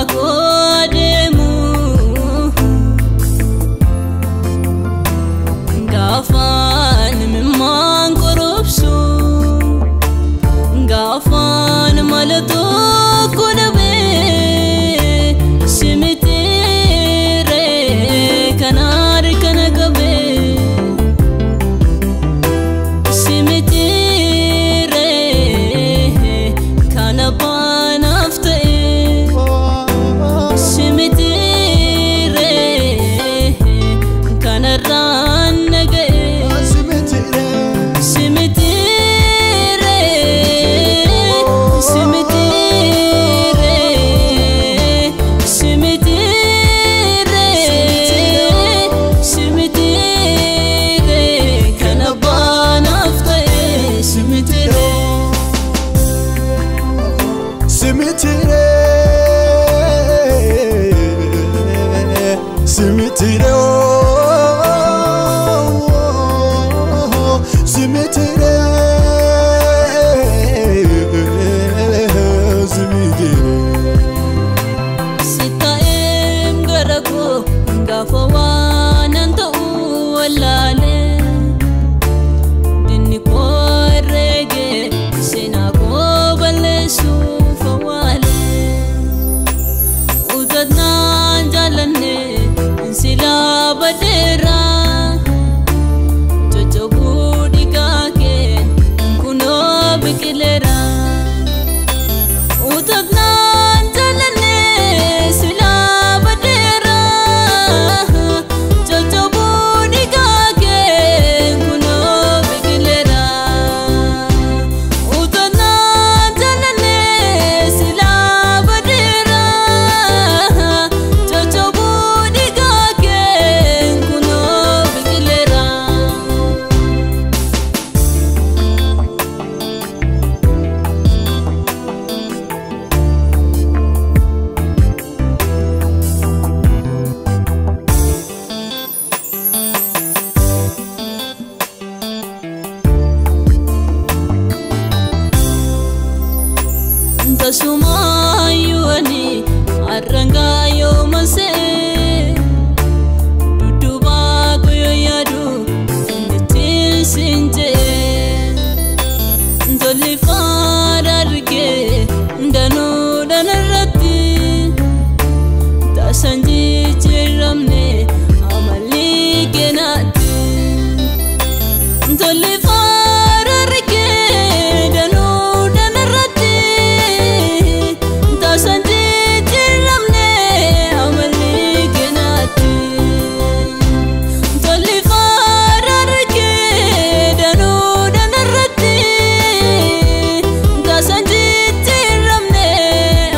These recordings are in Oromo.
demu gafan mimman korobsu gafan malato kunabe simitire kanar kanagabe simitire kanaban afte simitire kanaran nage simitire simitire simitire simitire kanaban afte simitire simitire simitire simitire simitire sitaem garako gafawan to walale dinni ko rege sina ko balesu fawale udadna jalane sila badera jojobudi kake kuno bikilera udadna jalane sila badera jojobudi kake kuno bikilera udadna jalane sila badera jojobudi kake kuno bikilera tasumayuani arrangayo mase duduba koyo yadu sinje ndoli fararge ndanu danarati tasanji chiramne amali kenati ndoli fararge ndanu danarati tasanji chiramne amali kenati ndoli fararge ndanu danarati tasanji chiramne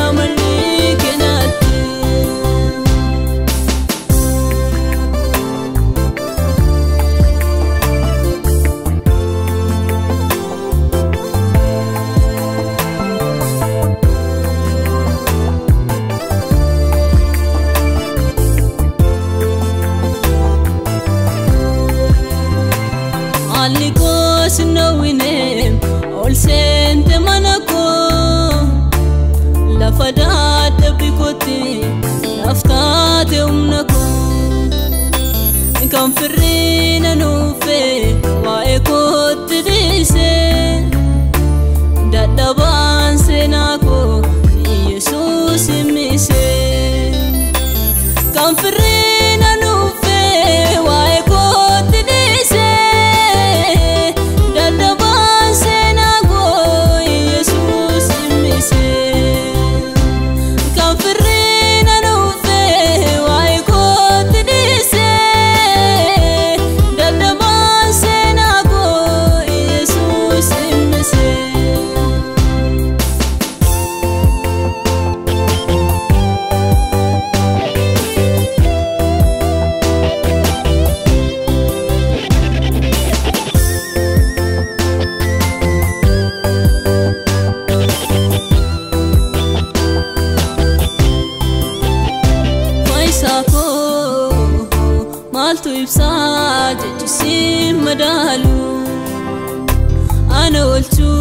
amali kenati aliko snowine all sente manako lafada tabikoti laftate umnako kan firina nufe wa ekot dise dadaban senako yesus mise kan firina nufe wa ekot dise dadaban senako yesus mise kan firina nufe wa ekot dise dadaban senako yesus mise maltu ibsa jechusi madalu ana walchu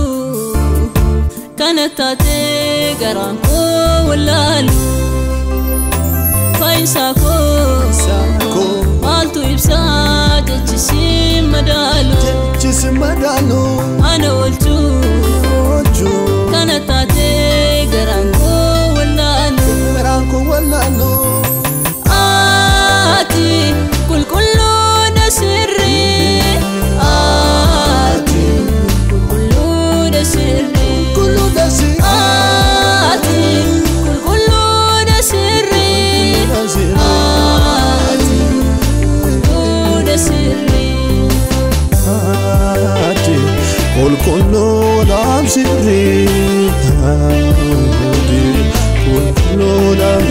kanata te garanko walalu faisako Sako maltu ibsa jechi Chisimadalu ana olchu Oju kana tate garango Wallalo ati kullu da sirri ati kullu da sirri Kullu dasi ati kullu da sirri ati kullu da sirri Ati Kullu dam sirri Ati Kullu dam